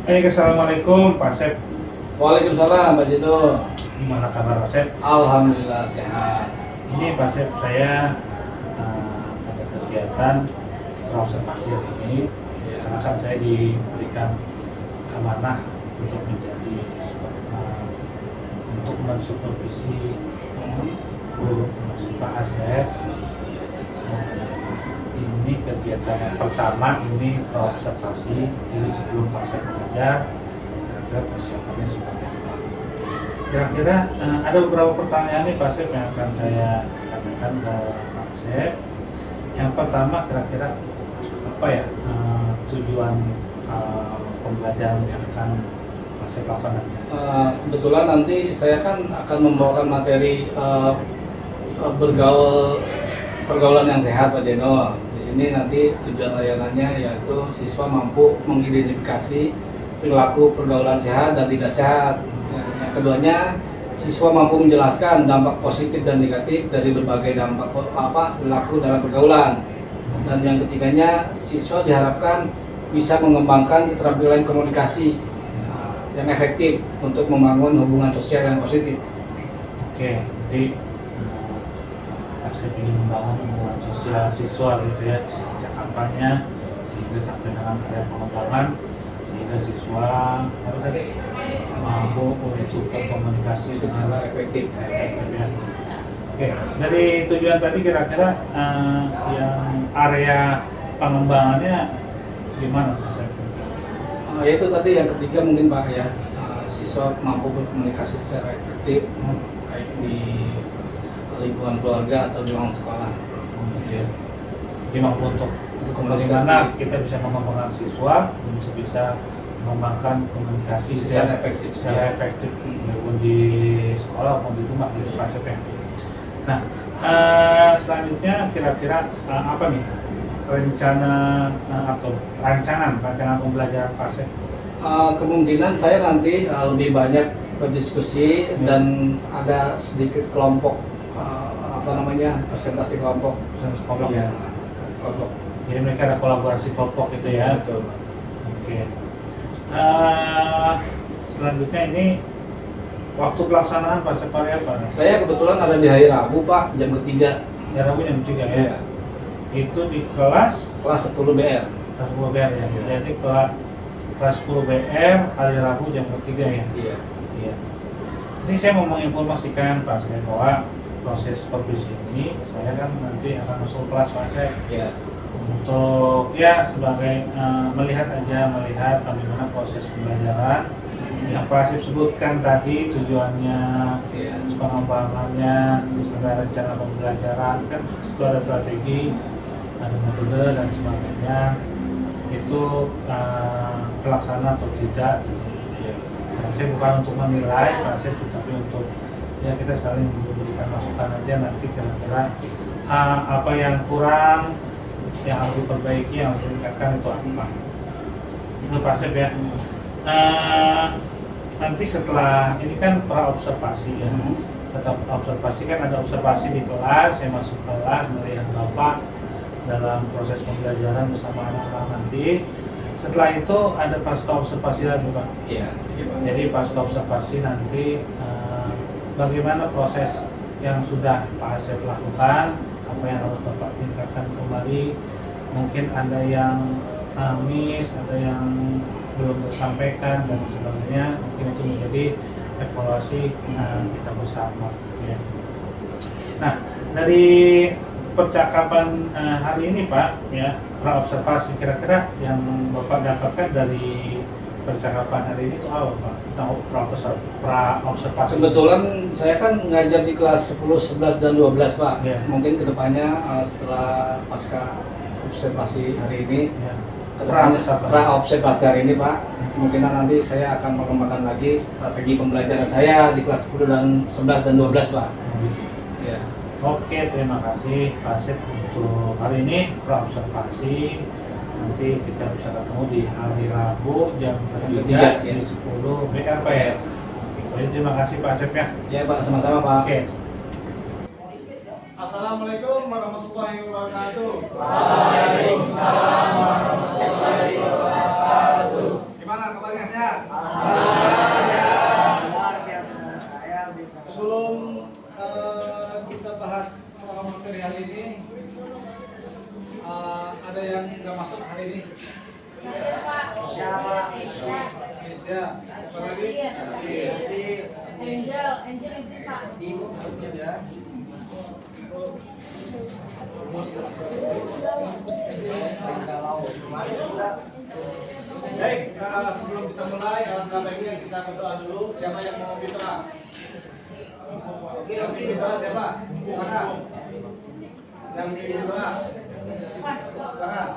Assalamualaikum Pak Sep. Waalaikumsalam Pak Jito. Gimana kabar Pak Sep? Alhamdulillah sehat. Ini Pak Sep, saya ada kegiatan observasi hari ini. Karena kan saya diberikan amanah untuk menjadi untuk mensupervisi guru termasuk Pak Asep. Ini kegiatan yang pertama, ini observasi. Jadi sebelum Pak Asep mengajar, kira-kira persiapannya seperti apa? Kira-kira ada beberapa pertanyaan nih Pak Asep yang akan saya tanyakan ke Pak Asep. Yang pertama, kira-kira apa ya tujuan pembelajaran yang akan Pak Asep lakukan nanti? Kebetulan nanti saya kan akan membawakan materi pergaulan yang sehat Pak Jeno. Di sini nanti tujuan layanannya yaitu siswa mampu mengidentifikasi perilaku pergaulan sehat dan tidak sehat. Yang keduanya, siswa mampu menjelaskan dampak positif dan negatif dari berbagai dampak perilaku dalam pergaulan. Dan yang ketiganya, siswa diharapkan bisa mengembangkan keterampilan komunikasi yang efektif untuk membangun hubungan sosial yang positif. Oke, jadi Asep ingin membangun hubungan sosial siswa gitu ya, sejak kampanye sehingga sampai dengan area pengembangan, sehingga siswa mampu untuk berkomunikasi Secara efektif. ya. Oke, dari tujuan tadi kira-kira yang area pengembangannya gimana? Yaitu tadi yang ketiga mungkin Pak ya, siswa mampu berkomunikasi secara efektif baik di lingkungan keluarga atau di ruang sekolah. Oke. Jadi mampu untuk Komunikasi. bagaimana kita bisa mengembangkan siswa untuk bisa mengembangkan komunikasi Secara efektif. secara efektif maupun di sekolah maupun di rumah gitu Pak Asep ya. Nah, selanjutnya kira-kira apa nih rencana atau rancangan pembelajaran Pak Asep? Kemungkinan saya nanti lebih banyak berdiskusi dan ada sedikit kelompok presentasi kelompok. Kelompok. Iya, kelompok. Jadi mereka ada kolaborasi kelompok gitu ya. Betul. Oke. Selanjutnya ini waktu pelaksanaan Pak Asep apa? Saya kebetulan ada di hari Rabu Pak, jam ketiga. Ya Rabu jam 3 ya. Iya. Itu di kelas 10 BR. 10 BR ya. Iya. Jadi kelas 10 BR hari Rabu jam 3 ya. Iya. Iya. Ini saya mau menginformasikan Pak Asep bahwa proses supervisi ini saya kan nanti akan masuk kelas Pak Asep Iya. untuk ya sebagai melihat bagaimana proses pembelajaran yang Pak Asep sebutkan tadi, tujuannya, Iya. pengembangannya, terus ada rencana pembelajaran, kan itu ada strategi, ada metode dan sebagainya, itu terlaksana atau tidak. Iya. Nah, saya bukan untuk menilai Pak Asep, tapi untuk ya kita saling memberikan masukan aja nanti kira-kira apa yang kurang, yang harus diperbaiki, yang harus ditingkatkan itu apa. Itu Pak Asep ya. Nanti setelah ini kan pra observasi ya. Tetap observasi kan ada observasi di kelas, saya masuk kelas melihat Bapak dalam proses pembelajaran bersama anak-anak nanti. Setelah itu ada pasca observasi lagi Pak. Iya. Iya, Pak. Jadi pasca observasi nanti bagaimana proses yang sudah Pak Asep lakukan, apa yang harus Bapak tingkatkan kembali, mungkin ada yang miss, ada yang belum tersampaikan dan sebagainya, mungkin itu menjadi evaluasi kita bersama ya. Nah, dari percakapan hari ini Pak ya, pra observasi, kira-kira yang Bapak dapatkan dari percakapan hari ini itu apa Pak? Tentang pra observasi. Kebetulan saya kan ngajar di kelas 10, 11, dan 12 Pak. Iya. Mungkin kedepannya setelah pasca observasi hari ini, Ya. kedepannya Pra-observasi. pra-observasi hari ini Pak, kemungkinan nanti saya akan mengembangkan lagi strategi pembelajaran saya di kelas 10 dan 11 dan 12 Pak. Ya. Oke, terima kasih Pak Asep untuk hari ini pra observasi. Nanti kita bisa ketemu di hari Rabu jam 3 3, di ya. 10 BR Pak ya. Oke, terima kasih Pak Asep ya. Ya Pak, sama-sama Pak. Oke. Assalamualaikum warahmatullahi wabarakatuh. Waalaikumsalam warahmatullahi wabarakatuh. Gimana kabarnya, sehat? Luar biasa. Saya bisa. Sebelum kita bahas soal materi hari ini, ada yang nggak masuk hari ini? Siapa? Indonesia. Apa lagi? Angel izin Pak. Ibu ya. Baik, sebelum kita mulai, alangkah baiknya kita berdoa dulu. Siapa yang mau berdoa? Yang ingin berdoa siapa? Silakan. Yang ingin berdoa? Silakan.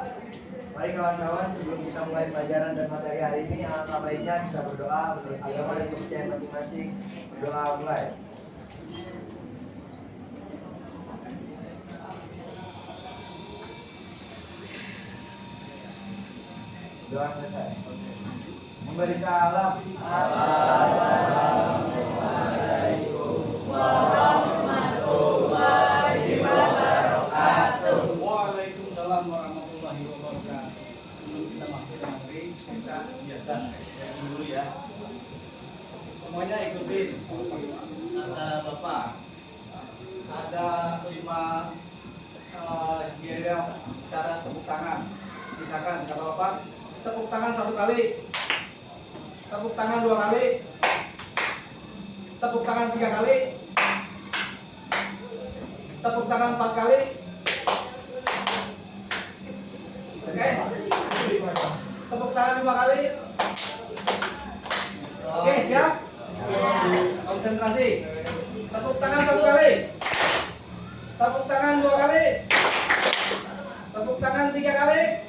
Baik kawan-kawan, sebelum kita mulai pelajaran dan materi hari ini, alangkah baiknya kita berdoa menurut agama dan kepercayaan masing-masing. Berdoa mulai. Doa selesai. Memberi salam. Waalaikumsalam warahmatullahi wabarakatuh. Sebelum kita masuk ke materi, kita biasa SPM dulu ya. Semuanya ikutin. Ada Bapak, ada 5 gaya cara tepuk tangan. Misalkan kata Bapak, tepuk tangan 1 kali, tepuk tangan 2 kali, tepuk tangan 3 kali, tepuk tangan 4 kali. Oke, tepuk tangan 5 kali. Oke, siap? Konsentrasi. Tepuk tangan 1 kali, tepuk tangan 2 kali, tepuk tangan 3 kali,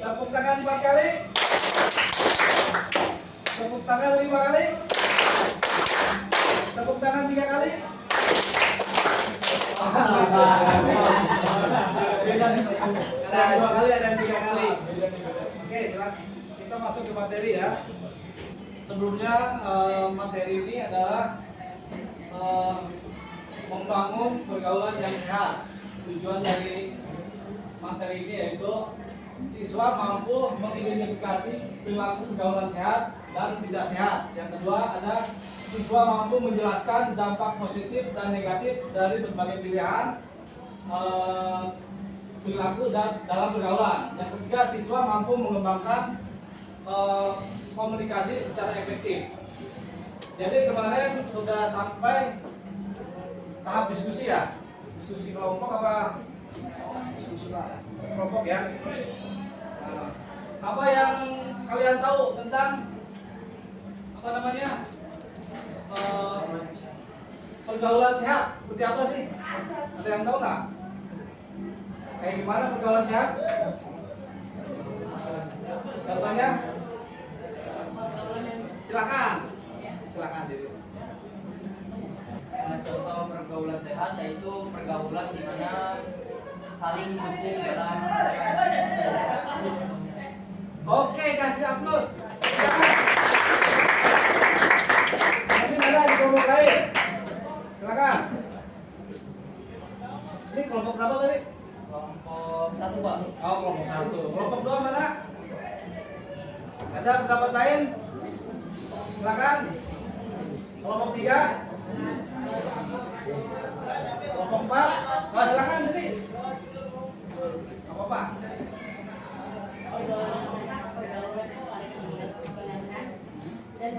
tepuk tangan 4 kali, tepuk tangan 5 kali, tepuk tangan 3 kali. Ada 2 kali, ada 3 kali. Oke, silakan. Kita masuk ke materi ya. Sebelumnya materi ini adalah membangun pergaulan yang sehat. Tujuan dari materi ini yaitu siswa mampu mengidentifikasi perilaku pergaulan sehat dan tidak sehat. Yang kedua ada siswa mampu menjelaskan dampak positif dan negatif dari berbagai pilihan perilaku dan dalam pergaulan. Yang ketiga siswa mampu mengembangkan komunikasi secara efektif. Jadi kemarin sudah sampai tahap diskusi ya, diskusi kelompok apa diskusi kelompok ya. Nah, apa yang kalian tahu tentang apa namanya pergaulan sehat? Seperti apa sih? Ada yang tahu nggak? Kayak gimana pergaulan sehat? Contohnya? Silakan. Silakan Dewi. Contoh pergaulan sehat yaitu pergaulan di mana saling mendukung dalam Oke, kasih aplaus. Silakan. Mungkin ada di kelompok lain. Silakan. Ini kelompok berapa tadi? kelompok 1 Pak. Oh, kelompok 1. Kelompok 2 mana? Ada pendapat lain? Silakan. Kelompok 3. Kelompok 4. Oh, silakan sini. Apa-apa? Pergaulan sehat, pergaulan yang saling mendengarkan dan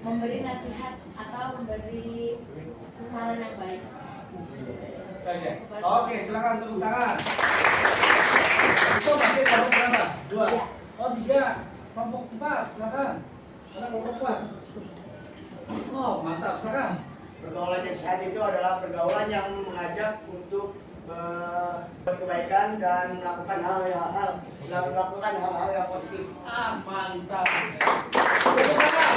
memberi nasihat atau memberi saran yang baik. Oke, silakan tepuk tangan. Itu masih kelompok berapa? 2. Iya. Oh, 3. Kelompok 4, silakan. Ada kelompok 4. Oh, mantap, silakan. Pergaulan yang sehat itu adalah pergaulan yang mengajak untuk berkebaikan dan melakukan hal-hal yang positif. Ah, mantap. Tepuk tangan.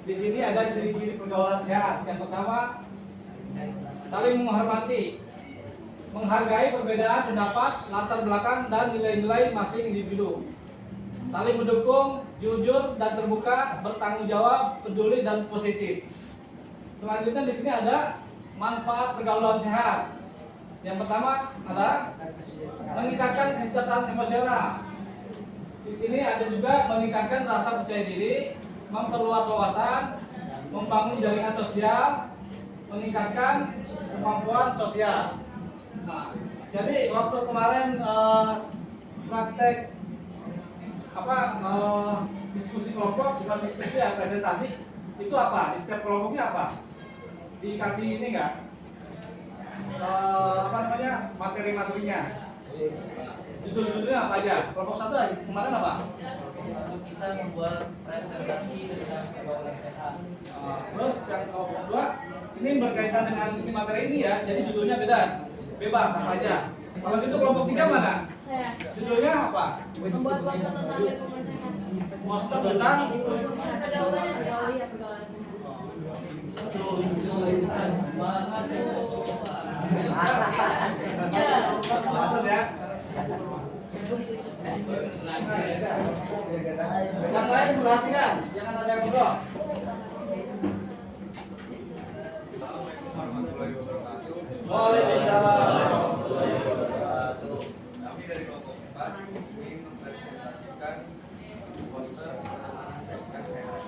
Di sini ada ciri-ciri pergaulan sehat. Yang pertama, saling menghormati, menghargai perbedaan pendapat, latar belakang dan nilai-nilai masing individu. Saling mendukung, jujur dan terbuka, bertanggung jawab, peduli dan positif. Selanjutnya di sini ada manfaat pergaulan sehat. Yang pertama adalah meningkatkan kesejahteraan emosional. Di sini ada juga meningkatkan rasa percaya diri, memperluas wawasan, membangun jaringan sosial, meningkatkan kemampuan sosial. Nah, jadi waktu kemarin praktek diskusi kelompok, bukan diskusi ya, presentasi itu apa? Di setiap kelompoknya apa? Dikasih ini enggak? Materi-materinya. Judul-judulnya apa aja? Kelompok 1 kemarin apa? Satu, kita membuat presentasi tentang pergaulan sehat. Terus yang kelompok 2 ini berkaitan dengan materi ini ya, jadi judulnya beda, bebas apa aja. Kalau gitu kelompok 3 mana? Saya Judulnya apa? membuat poster tentang lingkungan sehat. Poster tentang Pergaulan sehat. Iya, pergaulan sehat. Mantap ya. Yang lain perhatikan, jangan ada yang ngobrol. Waalaikumsalam. Kami dari kelompok 4 ingin mempresentasikan poster sehat sehat.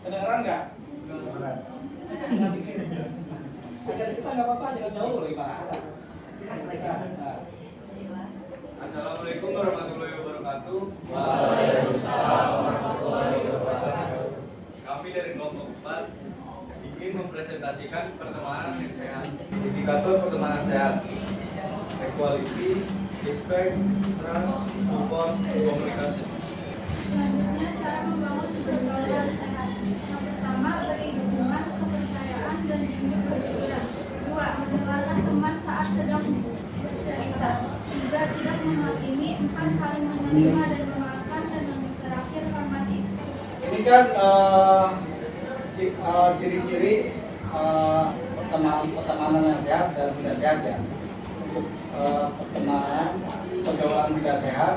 Kedengeran nggak? Ajar kita nggak apa-apa, jangan jauh loh gimana? Nah. Assalamualaikum warahmatullahi wabarakatuh. Waalaikumsalam warahmatullahi wabarakatuh. Kami dari kelompok 4 ingin mempresentasikan pertemanan yang sehat. Indikator pertemanan sehat: equality, respect, trust, support, komunikasi. Selanjutnya, cara membangun pergaulan sehat. Yang pertama, beri dukungan, kepercayaan, dan junjung kejujuran. 2. Mendengarkan teman saat sedang bercerita. 3. Tidak menghakimi. 4. Saling menerima dan memaafkan. Dan yang terakhir, hormati. Ini kan ciri-ciri pertemanan yang sehat dan tidak sehat ya. Untuk pertemanan, pergaulan tidak sehat,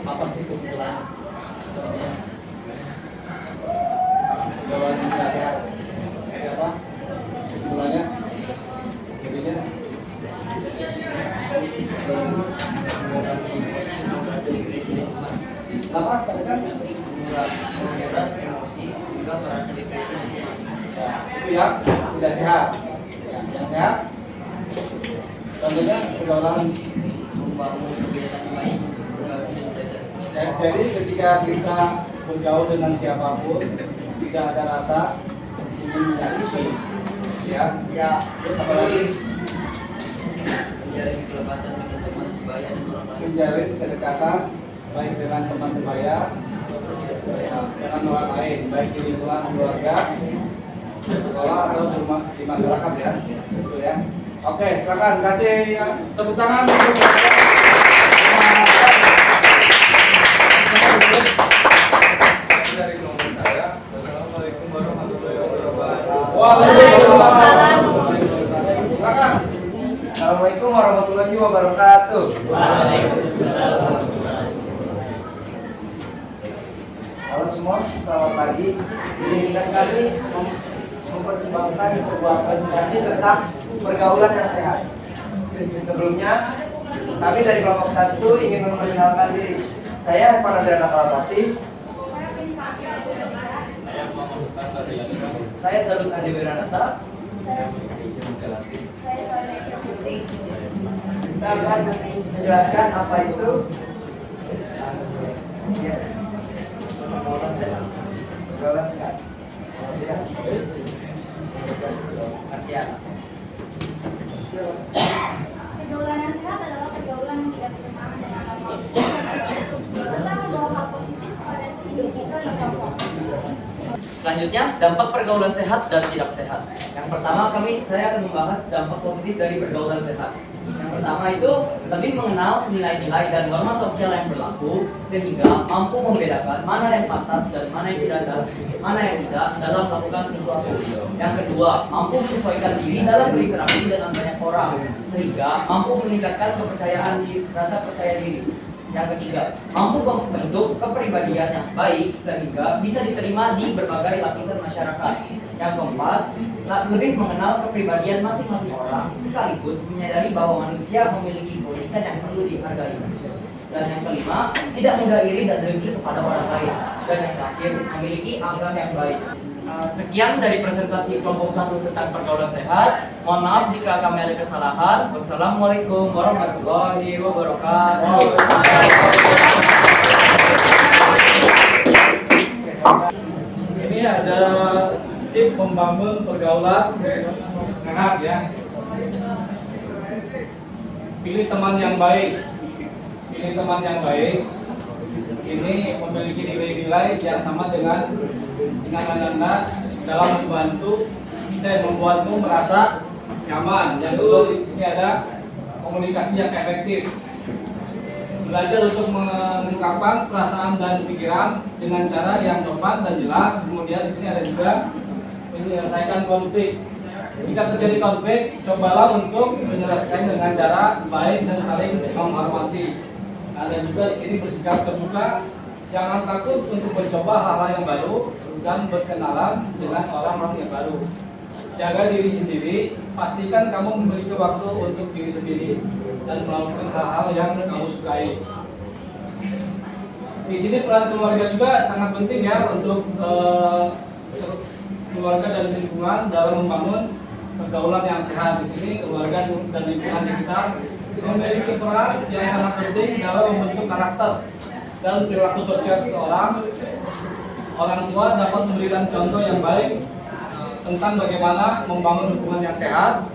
apa sih kesimpulannya? Pergaulan yang tidak sehat, apa kesimpulannya? Jadinya apa? Katakan menguras emosi juga merasa depresi. itu ya tidak sehat. Ya, yang sehat tentunya pergaulan. Membangun kebiasaan baik untuk bergaul dan belajar. Jadi ketika kita bergaul dengan siapapun tidak ada rasa ingin menyakiti, ya. Terus apalagi Menjalin kelepatan dengan teman sebaya dan orang lain. menjalin kedekatan baik dengan teman sebaya, ya, dengan orang lain, baik di lingkungan keluarga, sekolah atau di masyarakat ya, betul ya. Oke, silakan kasih tepuk tangan untuk Kami dari kelompok saya. Wassalamualaikum warahmatullahi wabarakatuh. Waalaikumsalam. Silakan. Assalamualaikum warahmatullahi wabarakatuh. Halo semua, selamat pagi. Izinkan kami mempersembahkan sebuah presentasi tentang pergaulan yang sehat. Sebelumnya, kami dari kelompok 1 ingin memperkenalkan diri. Saya Evan Adriana Kalapati. Saya Salut Andi Wiranata. Kita akan menjelaskan apa itu pergaulan sehat. Pergaulan sehat. Pergaulan yang sehat adalah pergaulan yang tidak bertentangan dengan agama, serta membawa hal positif pada individu dan kelompok. Selanjutnya, dampak pergaulan sehat dan tidak sehat. Yang pertama, saya akan membahas dampak positif dari pergaulan sehat. Yang pertama itu lebih mengenal nilai-nilai dan norma sosial yang berlaku sehingga mampu membedakan mana yang pantas dan mana yang tidak dalam melakukan sesuatu. Yang kedua, mampu menyesuaikan diri dalam berinteraksi dengan banyak orang sehingga mampu meningkatkan rasa percaya diri. Yang ketiga, mampu membentuk kepribadian yang baik sehingga bisa diterima di berbagai lapisan masyarakat. Yang keempat, lebih mengenal kepribadian masing-masing orang, sekaligus menyadari bahwa manusia memiliki keunikan yang perlu dihargai. Dan yang kelima, tidak mudah iri dan dengki kepada orang lain. Dan yang terakhir, memiliki akhlak yang baik. Sekian dari presentasi kelompok 1 tentang pergaulan sehat. Mohon maaf jika kami ada kesalahan. Wassalamualaikum warahmatullahi wabarakatuh. Ini ada tip membangun pergaulan sehat ya. Pilih teman yang baik. Pilih teman yang baik. Ini memiliki nilai-nilai yang sama dengan Anda dalam membantu dan membuatmu merasa nyaman. Yang kedua, di sini ada komunikasi yang efektif. Belajar untuk mengungkapkan perasaan dan pikiran dengan cara yang sopan dan jelas. Kemudian di sini ada juga menyelesaikan konflik. Jika terjadi konflik, cobalah untuk menyelesaikan dengan cara baik dan saling menghormati. Ada juga di sini bersikap terbuka. Jangan takut untuk mencoba hal-hal yang baru dan berkenalan dengan orang-orang yang baru. Jaga diri sendiri, pastikan kamu memiliki waktu untuk diri sendiri dan melakukan hal-hal yang kamu sukai. Di sini peran keluarga juga sangat penting ya untuk keluarga dan lingkungan dalam membangun pergaulan yang sehat. Di sini keluarga dan lingkungan sekitar memiliki peran yang sangat penting dalam membentuk karakter dan perilaku sosial seseorang. Orang tua dapat memberikan contoh yang baik tentang bagaimana membangun hubungan yang sehat.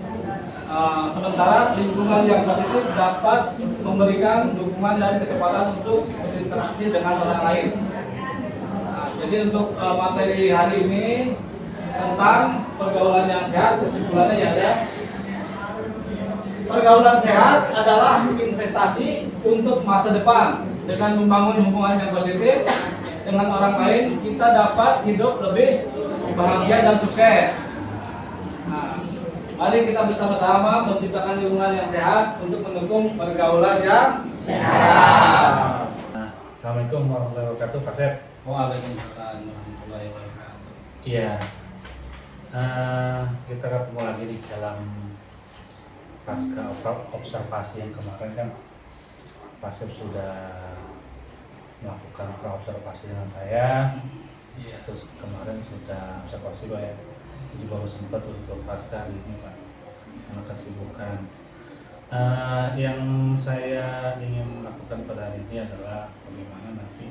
Sementara lingkungan yang positif dapat memberikan dukungan dan kesempatan untuk berinteraksi dengan orang lain. Jadi untuk materi hari ini tentang pergaulan yang sehat, kesimpulannya ya ada. Pergaulan sehat adalah investasi untuk masa depan. Dengan membangun hubungan yang positif dengan orang lain, kita dapat hidup lebih bahagia dan sukses. Nah, mari kita bersama-sama menciptakan lingkungan yang sehat untuk mendukung pergaulan yang sehat. Assalamualaikum warahmatullahi wabarakatuh, Pak Sep. Waalaikumsalam warahmatullahi wabarakatuh. Iya, kita ketemu lagi di dalam pasca observasi yang kemarin kan Pak Sep sudah melakukan observasi dengan saya. Iya. Terus kemarin sudah observasi Pak ya. Jadi baru sempat untuk pasca hari ini Pak, karena kesibukan. Yang saya ingin lakukan pada hari ini adalah bagaimana nanti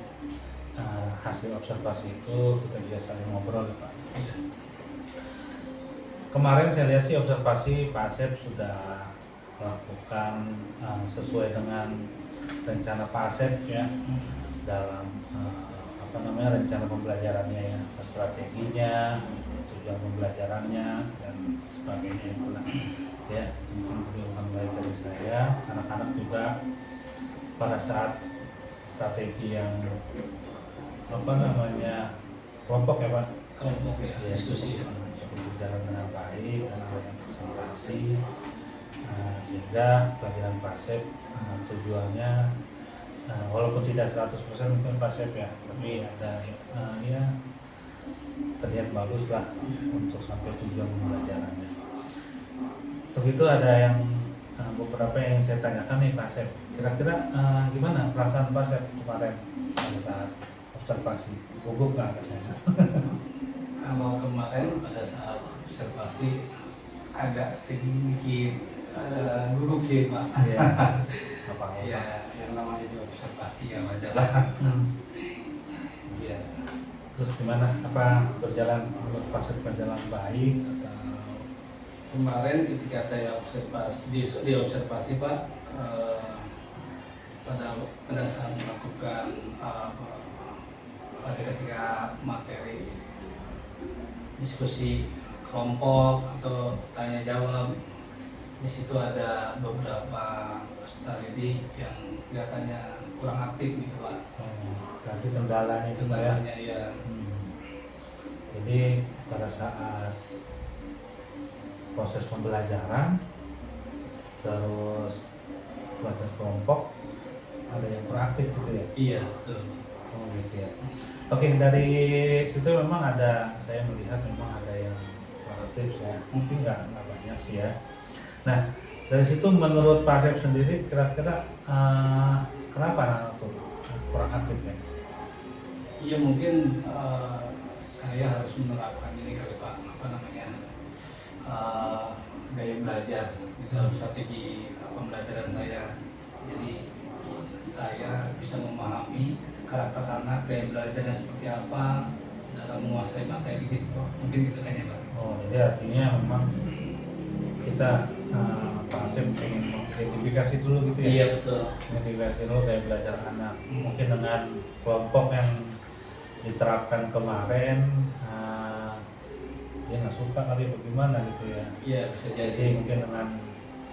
hasil observasi itu kita bisa saling ngobrol ya Pak. Kemarin saya lihat sih observasi Pak Asep sudah melakukan sesuai dengan rencana Pak Asep ya, dalam rencana pembelajarannya ya, strateginya, tujuan pembelajarannya dan sebagainya itulah ya. Mungkin kebijakan baik dari saya, anak-anak juga pada saat strategi yang kelompok ya Pak, Kelompok ya, diskusi ya. berjalan dengan baik dan ada yang presentasi, sehingga pelajaran Pak Asep tujuannya walaupun tidak 100% mungkin Pak Asep ya, tapi ada ya terlihat bagus lah untuk sampai tujuan pembelajarannya. Untuk itu ada yang beberapa yang saya tanyakan nih Pak Asep, kira-kira gimana perasaan Pak Asep kemarin pada saat observasi? Gugup nggak katanya? Kalau kemarin pada saat observasi agak sedikit gugup sih Pak. Iya. Apa-apa. Ya, yang namanya di observasi ya wajar lah. Iya. Terus gimana? Apa berjalan menurut Pak Asep berjalan baik atau? Kemarin ketika saya observasi di observasi Pak, pada saat melakukan pada ketika materi diskusi kelompok atau tanya jawab, di situ ada beberapa peserta didik yang kelihatannya kurang aktif gitu Pak. Berarti kendalanya itu Pak ya? Kendalanya ya. Jadi pada saat proses pembelajaran terus belajar kelompok ada yang kurang aktif gitu ya? Iya betul. Oh gitu ya. Oke, dari situ memang ada, saya melihat memang ada yang beberapa tips ya, mungkin nggak banyak sih ya. Nah, dari situ menurut Pak Asep sendiri kira-kira kenapa anak tuh kurang aktif ya? Iya mungkin saya harus menerapkan ini kali Pak, apa namanya, gaya belajar di dalam strategi pembelajaran saya. Jadi saya bisa memahami karakter anak, gaya belajarnya seperti apa dalam menguasai materi gitu Pak. Mungkin gitu kayaknya Pak. Oh, jadi artinya memang kita Pak Asep pengen mengidentifikasi dulu gitu ya? Iya betul. Mengidentifikasi dulu gaya belajar anak. Mungkin dengan kelompok yang diterapkan kemarin, dia nggak suka kali bagaimana gitu ya. Iya bisa Jadi jadi. mungkin dengan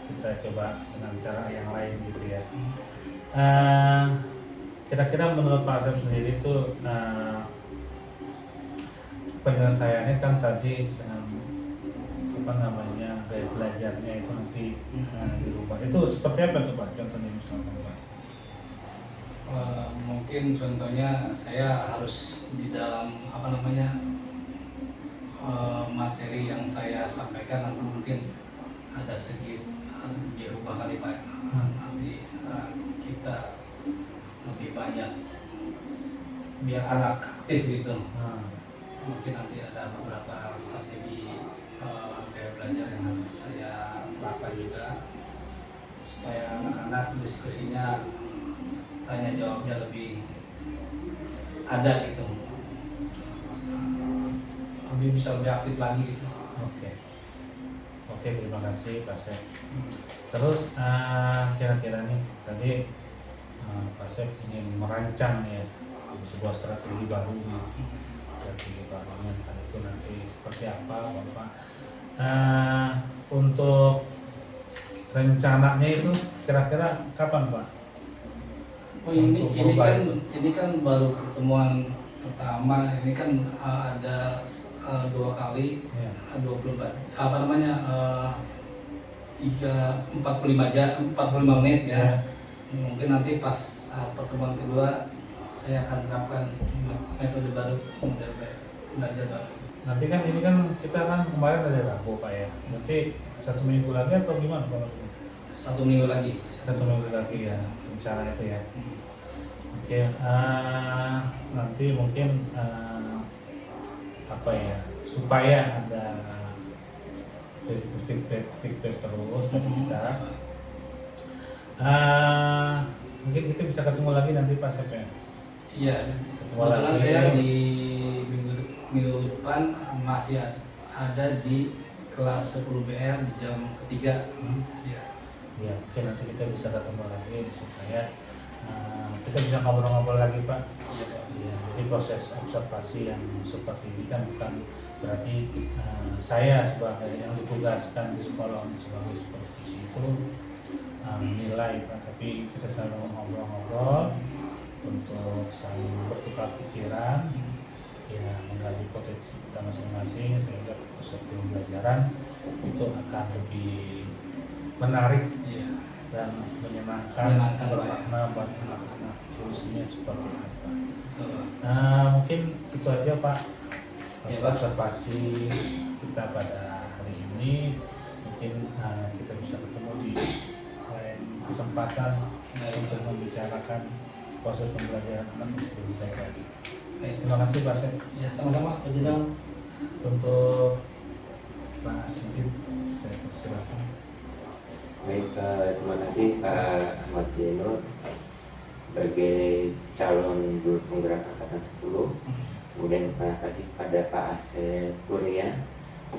kita coba dengan cara yang lain gitu ya. Kira-kira menurut Pak Asep sendiri itu penyelesaiannya kan tadi dengan apa namanya gaya belajarnya itu nanti dirubah. Itu seperti apa tuh Pak? Contohnya misalkan Pak? Mungkin contohnya saya harus di dalam apa namanya materi yang saya sampaikan nanti mungkin ada sedikit dirubah kali Pak. Nanti kita lebih banyak biar anak aktif gitu. Mungkin nanti ada beberapa strategi gaya belajar yang harus saya terapkan juga supaya anak-anak diskusinya tanya jawabnya lebih ada gitu, lebih bisa lebih aktif lagi gitu. Oke, terima kasih Pak Asep. Terus kira-kira nih tadi Pak Asep ingin merancang ya sebuah strategi baru nih. Strategi barunya entah itu nanti seperti apa Bapak. Untuk rencananya itu kira-kira kapan Pak? Oh ini Untuk ini perubahan kan itu. ini kan baru pertemuan pertama, ini kan ada 2 kali Ya. 24 apa namanya 45 jam 45 menit ya. Mungkin nanti pas saat pertemuan kedua saya akan terapkan metode baru, model belajar baru. Nanti kan ini kan kita kan kemarin ada Rabu Pak ya. Nanti 1 minggu lagi atau gimana Pak? 1 minggu lagi. 1 minggu lagi ya rencana itu ya. Oke, nanti mungkin apa ya supaya ada feedback terus dari kita. Mungkin kita bisa ketemu lagi nanti Pak Asep ya. Iya, kebetulan lagi. saya di minggu depan masih ada di kelas 10 BR di jam ketiga. Iya. Ya, oke nanti kita bisa ketemu lagi supaya kita bisa ngobrol-ngobrol lagi Pak. Iya Pak. Ya, jadi proses observasi yang seperti ini kan bukan berarti saya sebagai yang ditugaskan di sekolah sebagai supervisi itu menilai Pak, tapi kita selalu ngobrol-ngobrol untuk saling bertukar pikiran, ya menggali potensi kita masing-masing sehingga proses pembelajaran itu akan lebih menarik Iya. dan menyenangkan, Menyenangkan, bermakna buat anak-anak solusinya seperti apa. Betul. Mungkin itu aja Pak Ya, Pak. observasi kita pada hari ini. Mungkin kita bisa ketemu di lain kesempatan untuk membicarakan proses pembelajaran anak lebih baik lagi. Baik. Terima kasih Pak Sep. Ya sama-sama Pak Jenderal. Untuk Pak Sigit, saya persilakan. Baik, terima kasih Pak Ahmad Zainur sebagai calon guru penggerak angkatan 10. Kemudian terima kasih kepada Pak Asep Kurnia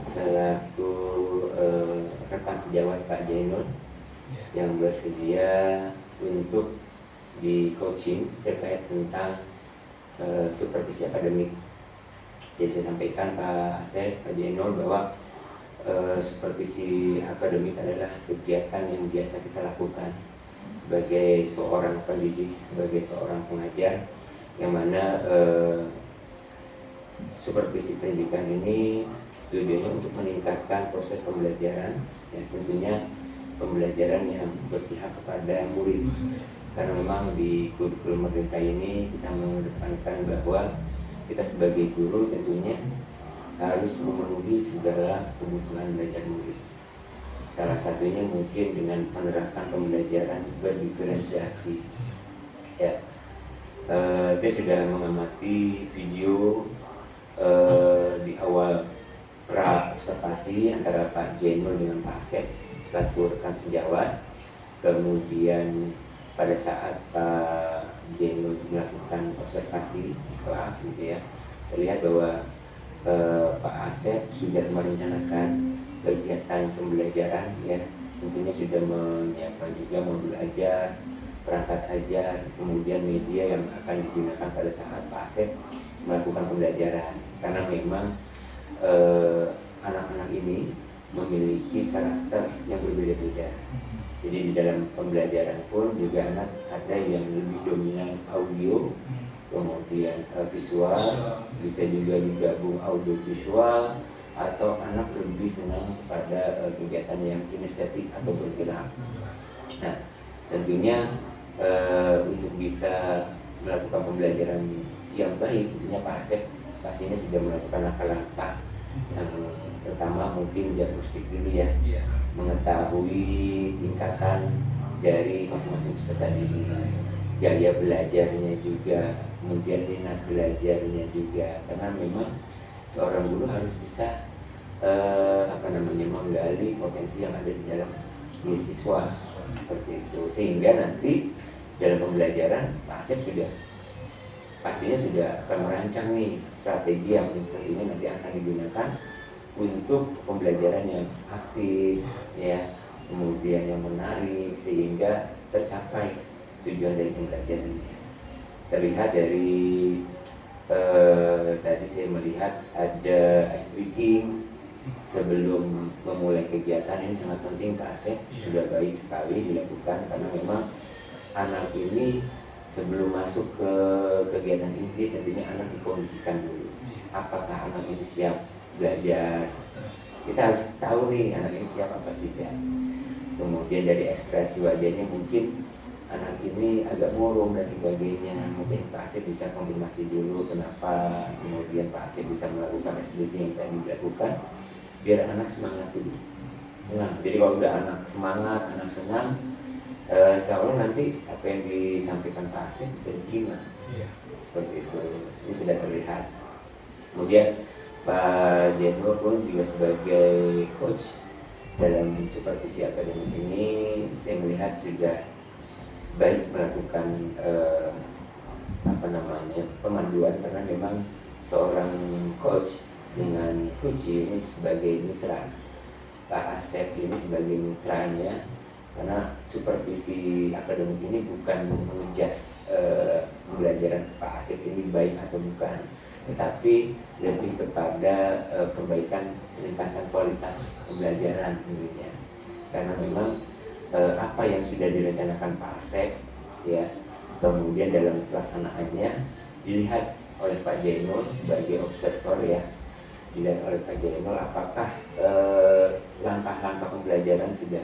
selaku rekan sejawat Pak Zainur yang bersedia untuk di coaching terkait tentang supervisi akademik. Jadi saya sampaikan Pak Asep, Pak Zainur bahwa supervisi akademik adalah kegiatan yang biasa kita lakukan sebagai seorang pendidik, sebagai seorang pengajar, yang mana supervisi pendidikan ini tujuannya untuk meningkatkan proses pembelajaran, ya tentunya pembelajaran yang berpihak kepada murid. Karena memang di kurikulum Merdeka ini kita mengedepankan bahwa kita sebagai guru tentunya harus harus memenuhi segala kebutuhan belajar murid. Salah satunya mungkin dengan menerapkan pembelajaran berdiferensiasi. Ya, saya sudah mengamati video di awal pra-observasi antara Pak Jainul dengan Pak Asep selaku rekan sejawat. Kemudian pada saat Pak Jainul melakukan observasi di kelas gitu ya, terlihat bahwa Pak Asep sudah merencanakan kegiatan pembelajaran ya, tentunya sudah menyiapkan juga modul ajar, perangkat ajar, kemudian media yang akan digunakan pada saat Pak Asep melakukan pembelajaran. Karena memang anak-anak ini memiliki karakter yang berbeda-beda. Jadi di dalam pembelajaran pun juga anak ada yang lebih dominan audio, kemudian visual, bisa juga digabung audio visual, atau anak lebih senang pada kegiatan yang kinestetik atau bergerak. Nah, tentunya untuk bisa melakukan pembelajaran yang baik, tentunya Pak Asep pastinya sudah melakukan langkah-langkah. Yang pertama mungkin diagnostik dulu ya, mengetahui tingkatan dari masing-masing peserta didik, gaya belajarnya juga, kemudian minat belajarnya juga. Karena memang seorang guru harus bisa menggali potensi yang ada di dalam diri siswa seperti itu, sehingga nanti dalam pembelajaran Pak Asep juga pastinya sudah akan merancang nih strategi yang tentunya nanti akan digunakan untuk pembelajaran yang aktif ya, kemudian yang menarik sehingga tercapai tujuan dari pembelajaran ini. Terlihat dari tadi saya melihat ada ice breaking sebelum memulai kegiatan. Ini sangat penting Pak Asep, sudah baik sekali dilakukan karena memang anak ini sebelum masuk ke kegiatan inti tentunya anak dikondisikan dulu. Apakah anak ini siap belajar? Kita harus tahu nih anak ini siap apa tidak. Kemudian dari ekspresi wajahnya mungkin anak ini agak murung dan sebagainya. Mungkin Pak Asep bisa konfirmasi dulu kenapa. Kemudian Pak Asep bisa melakukan SDG yang tadi dilakukan biar anak semangat dulu. Senang. Jadi kalau udah anak semangat, anak senang, insya Allah nanti apa yang disampaikan Pak Asep bisa diterima. Seperti itu. Ini sudah terlihat. Kemudian Pak Jainul pun juga sebagai coach dalam supervisi akademik ini, saya melihat sudah baik melakukan pemanduan, karena memang seorang coach dengan coach ini sebagai mitra, Pak Asep ini sebagai mitranya, karena supervisi akademik ini bukan mengejas pembelajaran Pak Asep ini baik atau bukan, tetapi lebih kepada perbaikan peningkatan kualitas pembelajaran tentunya. Karena memang apa yang sudah direncanakan Pak Asep ya, kemudian dalam pelaksanaannya dilihat oleh Pak Jainul sebagai observer ya, dilihat oleh Pak Jainul apakah langkah-langkah pembelajaran sudah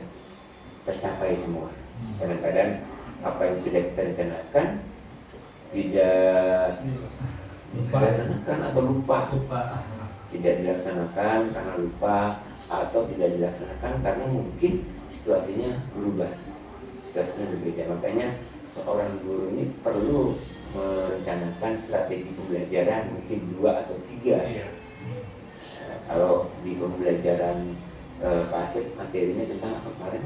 tercapai semua. Kadang-kadang apa yang sudah kita rencanakan tidak dilaksanakan atau lupa. Tidak dilaksanakan karena lupa atau tidak dilaksanakan karena mungkin situasinya berubah, situasinya berbeda. Makanya seorang guru ini perlu merencanakan strategi pembelajaran mungkin 2 atau 3. Kalau di pembelajaran Pak Asep materinya tentang apa kemarin?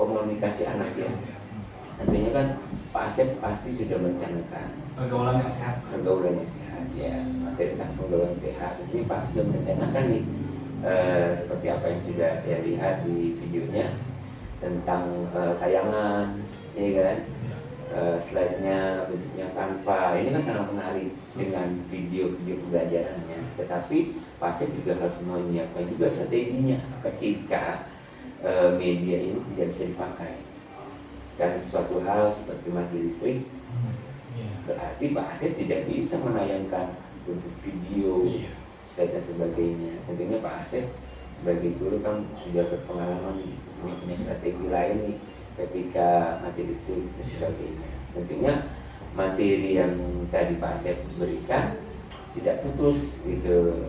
Komunikasi anak ya. Tentunya kan Pak Asep pasti sudah merencanakan Pergaulan yang sehat. pergaulan yang sehat ya, materi tentang pergaulan sehat. Ini Pak sudah merencanakan nih seperti apa yang sudah saya lihat di videonya tentang tayangan, ya kan? Slide-nya bentuknya Canva. Ini kan sangat menarik dengan video-video pembelajarannya. Tetapi Pak Asep juga harus menyiapkan juga strateginya ketika media ini tidak bisa dipakai. Dan sesuatu hal seperti mati listrik, berarti Pak Asep tidak bisa menayangkan bentuk video, slide dan sebagainya. Tentunya Pak Asep sebagai guru kan sudah berpengalaman punya strategi lain nih ketika mati listrik dan sebagainya. Tentunya materi yang tadi Pak Asep berikan tidak putus gitu,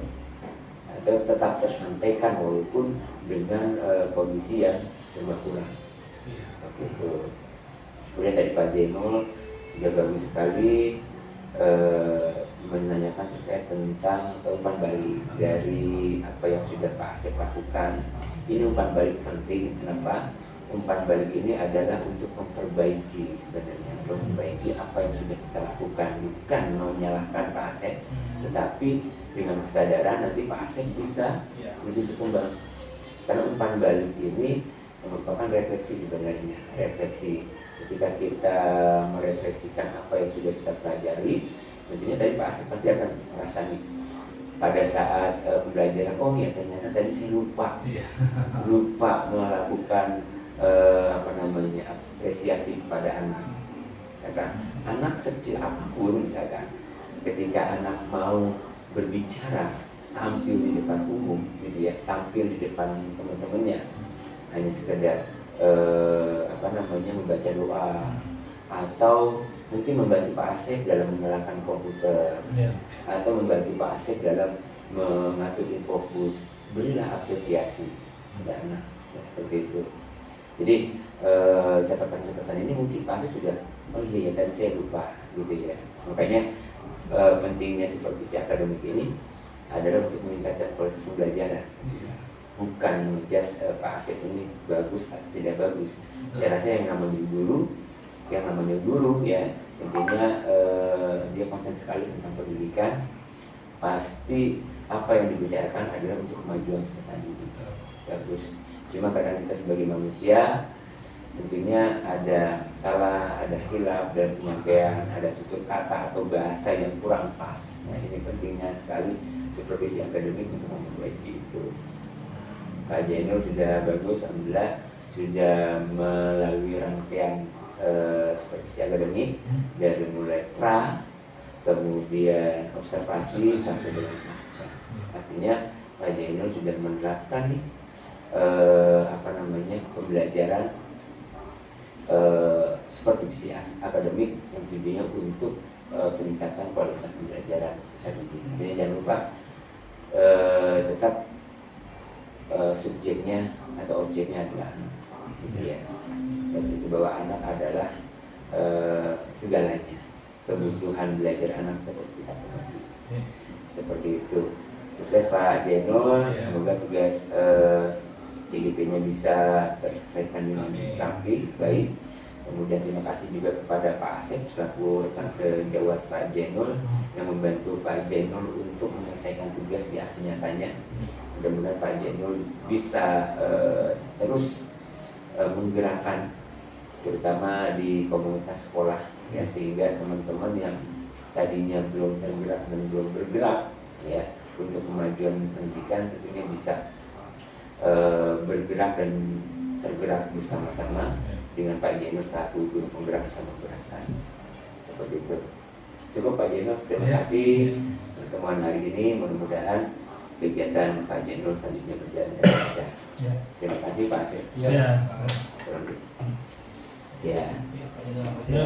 tetap tersampaikan walaupun dengan kondisi yang serba kurang. Seperti itu. Kemudian tadi Pak Jenol juga bagus sekali menanyakan terkait tentang umpan balik dari apa yang sudah Pak Asep lakukan. Ini umpan balik penting. Kenapa? Umpan balik ini adalah untuk memperbaiki sebenarnya, memperbaiki apa yang sudah kita lakukan, bukan menyalahkan Pak Asep, tetapi dengan kesadaran nanti Pak Asep bisa lebih berkembang. Karena umpan balik ini merupakan refleksi sebenarnya, refleksi. Ketika kita merefleksikan apa yang sudah kita pelajari, tentunya tadi Pak Asep pasti akan merasa nih pada saat pembelajaran, oh ya ternyata tadi saya lupa melakukan apresiasi kepada anak. Misalkan anak sekecil apapun, misalkan ketika anak mau berbicara, tampil di depan umum, gitu ya, tampil di depan teman-temannya, hanya sekedar membaca doa atau mungkin membantu Pak Asep dalam menyalakan komputer, atau membantu Pak Asep dalam mengatur infokus, berilah apresiasi pada anak, ya, seperti itu. Jadi catatan-catatan ini mungkin Pak Asep sudah, oh iya tadi saya lupa, gitu ya. Makanya pentingnya supervisi akademik ini adalah untuk meningkatkan kualitas pembelajaran, bukan just Pak Asep ini bagus atau tidak bagus. Saya rasa yang namanya guru ya intinya dia konsen sekali tentang pendidikan, pasti apa yang dibicarakan adalah untuk kemajuan peserta didik. Bagus. Cuma kadang kita sebagai manusia tentunya ada salah, ada hilaf dan penyampaian, ada tutur kata atau bahasa yang kurang pas. Nah, ini pentingnya sekali supervisi akademik untuk memperbaiki itu. Pak Jenol sudah bagus, alhamdulillah sudah melalui rangkaian supervisi akademik dari mulai pra, kemudian observasi sampai dengan pasca. Artinya Pak Jenol sudah menerapkan nih pembelajaran supervisi akademik yang tujuannya untuk peningkatan kualitas pembelajaran akademik. Jadi jangan lupa tetap subjeknya atau objeknya adalah anak, gitu ya. Dan itu bahwa anak adalah segalanya. Kebutuhan belajar anak tetap kita penuhi. Seperti itu. Sukses Pak Jenol, semoga tugas CGP-nya bisa terselesaikan dengan rapi, baik. Kemudian terima kasih juga kepada Pak Asep selaku rekan sejawat Pak Jenol yang membantu Pak Jenol untuk menyelesaikan tugas di aksi nyatanya. Mudah-mudahan Pak Jenol bisa terus menggerakkan terutama di komunitas sekolah ya, sehingga teman-teman yang tadinya belum tergerak dan belum bergerak ya untuk kemajuan pendidikan tentunya bisa bergerak dan tergerak bersama-sama dengan Pak Jenol selaku guru penggerak bisa menggerakkan. Seperti itu. Cukup Pak Jenol, terima kasih pertemuan hari ini. Mudah-mudahan kegiatan Pak Jenol selanjutnya berjalan dengan lancar. Terima kasih Pak Asep. Ya. Terima kasih ya. Ya.